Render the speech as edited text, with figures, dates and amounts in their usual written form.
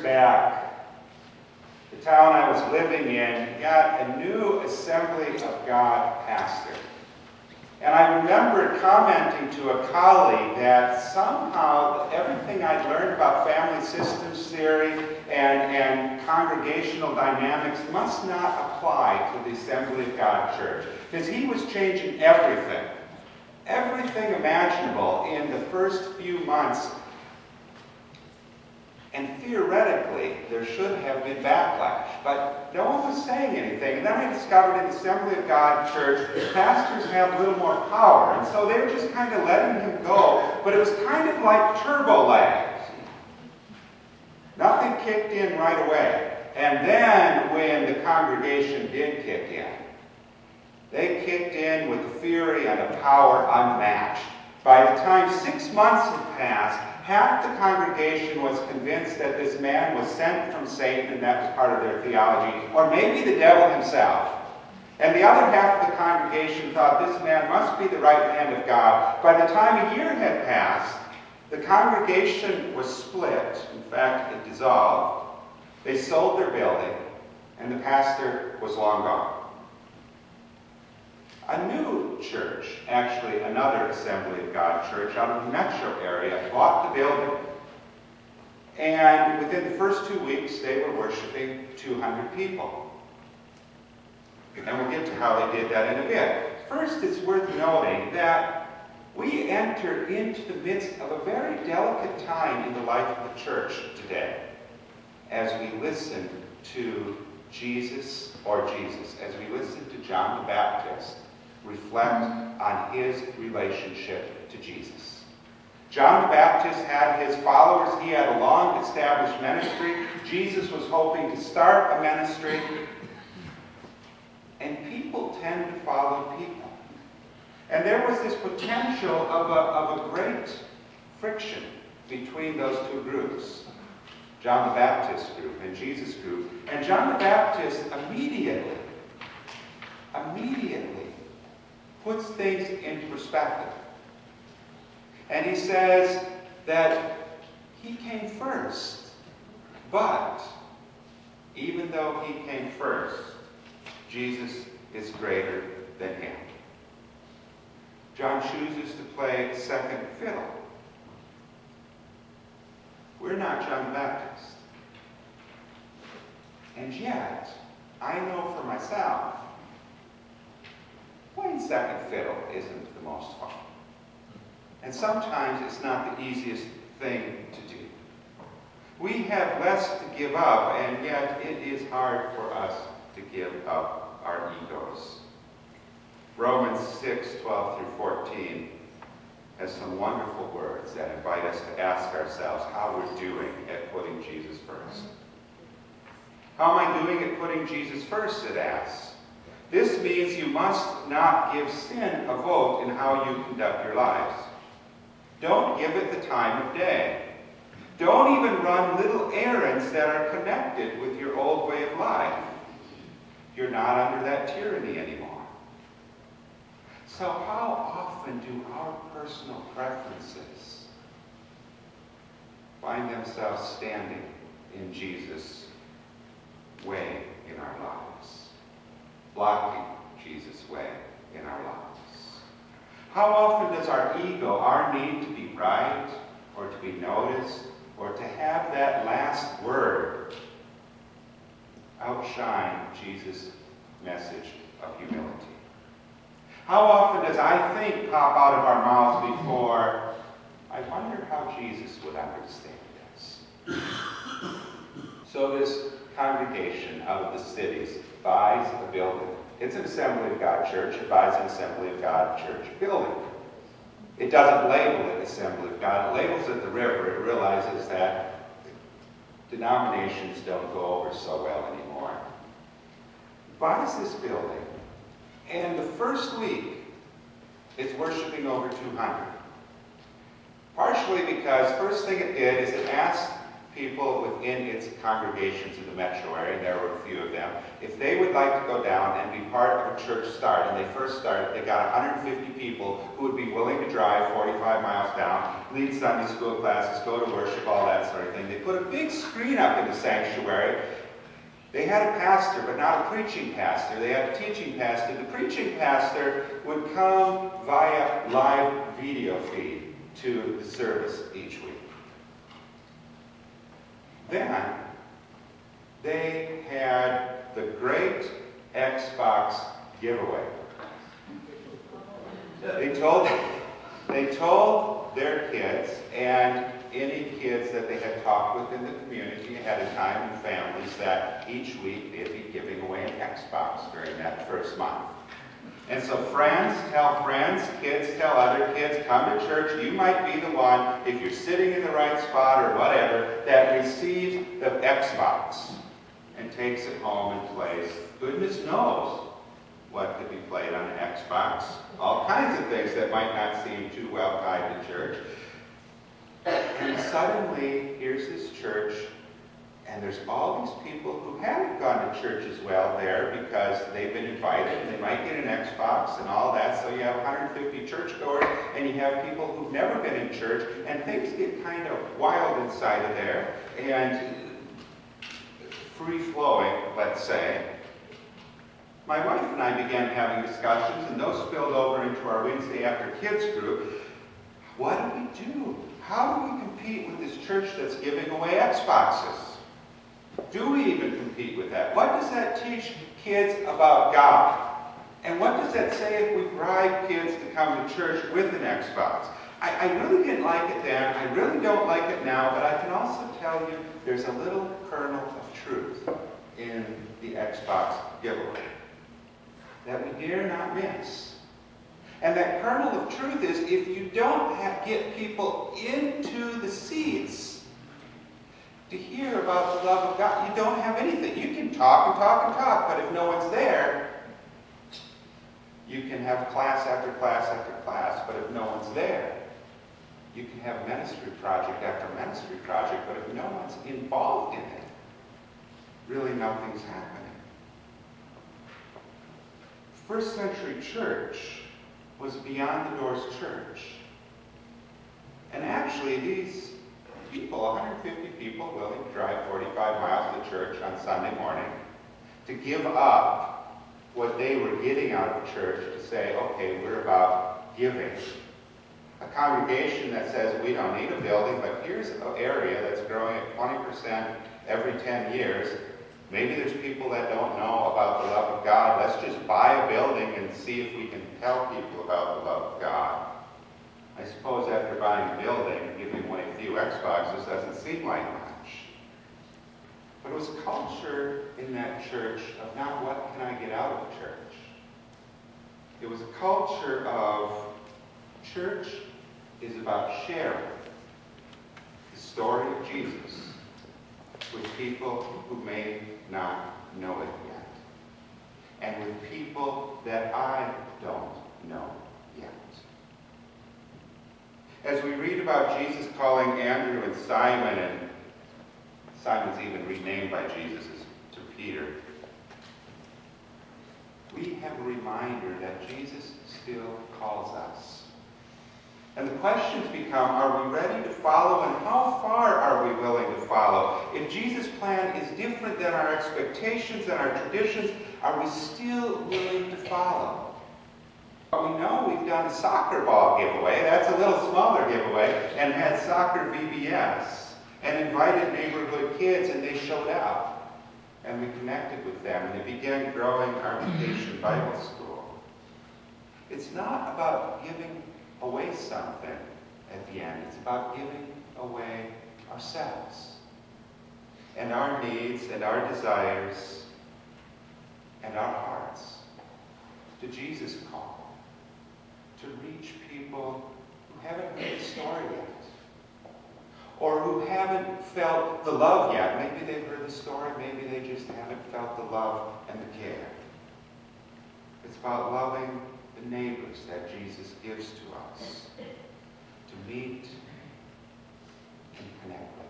back, the town I was living in got a new Assembly of God pastor. And I remember commenting to a colleague that somehow everything I'd learned about family systems theory and congregational dynamics must not apply to the Assembly of God Church, because he was changing everything imaginable in the first few months. And theoretically, there should have been backlash, but no one was saying anything. And then I discovered in the Assembly of God Church, pastors have a little more power, and so they were just kind of letting him go, but it was kind of like turbo lag. Nothing kicked in right away. And then when the congregation did kick in, they kicked in with a fury and a power unmatched. By the time 6 months had passed, half the congregation was convinced that this man was sent from Satan, and that was part of their theology, or maybe the devil himself. And the other half of the congregation thought this man must be the right hand of God. By the time a year had passed, the congregation was split. In fact, it dissolved. They sold their building, and the pastor was long gone. A new church, actually another Assembly of God church out of the metro area, bought the building. And within the first 2 weeks, they were worshiping 200 people. And we'll get to how they did that in a bit. First, it's worth noting that we enter into the midst of a very delicate time in the life of the church today as we listen to Jesus, as we listen to John the Baptist reflect on his relationship to Jesus. John the Baptist had his followers. He had a long-established ministry. Jesus was hoping to start a ministry. And people tend to follow people. And there was this potential of a great friction between those two groups, John the Baptist group and Jesus group. And John the Baptist immediately puts things into perspective. And he says that he came first, but even though he came first, Jesus is greater than him. John chooses to play second fiddle. We're not John the Baptist. And yet, I know for myself, playing second fiddle isn't the most fun. And sometimes it's not the easiest thing to do. We have less to give up, and yet it is hard for us to give up our egos. Romans 6:12-14 has some wonderful words that invite us to ask ourselves how we're doing at putting Jesus first. How am I doing at putting Jesus first, it asks. This means you must not give sin a vote in how you conduct your lives. Don't give it the time of day. Don't even run little errands that are connected with your old way of life. You're not under that tyranny anymore. So how often do our personal preferences find themselves standing in Jesus' way in our lives? Blocking Jesus' way in our lives. How often does our ego, our need to be right, or to be noticed, or to have that last word, outshine Jesus' message of humility? How often does I think pop out of our mouths before, I wonder how Jesus would understand this? So this congregation out of the cities buys a building. It's an Assembly of God church. It buys an Assembly of God church building. It doesn't label it Assembly of God. It labels it the river. It realizes that denominations don't go over so well anymore. It buys this building, and the first week, it's worshiping over 200. Partially because first thing it did is it asked people within its congregations in the metro area, and there were a few of them, if they would like to go down and be part of a church start, and they first started, they got 150 people who would be willing to drive 45 miles down, lead Sunday school classes, go to worship, all that sort of thing. They put a big screen up in the sanctuary. They had a pastor, but not a preaching pastor. They had a teaching pastor. The preaching pastor would come via live video feed to the service each week. Then, they had the great Xbox giveaway. They told their kids and any kids that they had talked with in the community ahead of time and families that each week they'd be giving away an Xbox during that first month. And so friends tell friends, kids tell other kids, come to church. You might be the one, if you're sitting in the right spot or whatever, that receives the Xbox and takes it home and plays. Goodness knows what could be played on an Xbox. All kinds of things that might not seem too well tied to church. And suddenly, here's this church, and there's all these people who haven't gone to church as well there because they've been invited, and they might get an Xbox and all that. So you have 150 churchgoers, and you have people who've never been in church, and things get kind of wild inside of there, and free-flowing, let's say. My wife and I began having discussions, and those spilled over into our Wednesday after kids group. What do we do? How do we compete with this church that's giving away Xboxes? Do we even compete with that? What does that teach kids about God? And what does that say if we bribe kids to come to church with an Xbox? I really didn't like it then. I really don't like it now. But I can also tell you there's a little kernel of truth in the Xbox giveaway that we dare not miss. And that kernel of truth is if you don't get people into the seats to hear about the love of God, you don't have anything. You can talk and talk and talk, but if no one's there, you can have class after class after class, but if no one's there, you can have ministry project after ministry project, but if no one's involved in it, really nothing's happening. First century church was Beyond the Doors Church. And actually these people, 150 people willing to drive 45 miles to church on Sunday morning, to give up what they were getting out of church to say, okay, we're about giving. A congregation that says we don't need a building, but here's an area that's growing at 20% every 10 years. Maybe there's people that don't know about the love of God. Let's just buy a building and see if we can tell people about the love of God. I suppose after buying a building and giving away a few Xboxes doesn't seem like much. But it was a culture in that church of not what can I get out of church. It was a culture of church is about sharing the story of Jesus with people who may not know it yet, and with people that I don't know yet. As we read about Jesus calling Andrew and Simon, and Simon's even renamed by Jesus to Peter, we have a reminder that Jesus still calls us. And the questions become, are we ready to follow, and how far are we willing to follow? If Jesus' plan is different than our expectations and our traditions, are we still willing to follow? We know we've done a soccer ball giveaway. That's a little smaller giveaway, and had soccer VBS, and invited neighborhood kids, and they showed up. And we connected with them, and they began growing our Vacation Bible School. It's not about giving away something at the end. It's about giving away ourselves and our needs and our desires and our hearts to Jesus' call, to reach people who haven't heard the story yet, or who haven't felt the love yet. Maybe they've heard the story, maybe they just haven't felt the love and the care. It's about loving the neighbors that Jesus gives to us, to meet and connect with.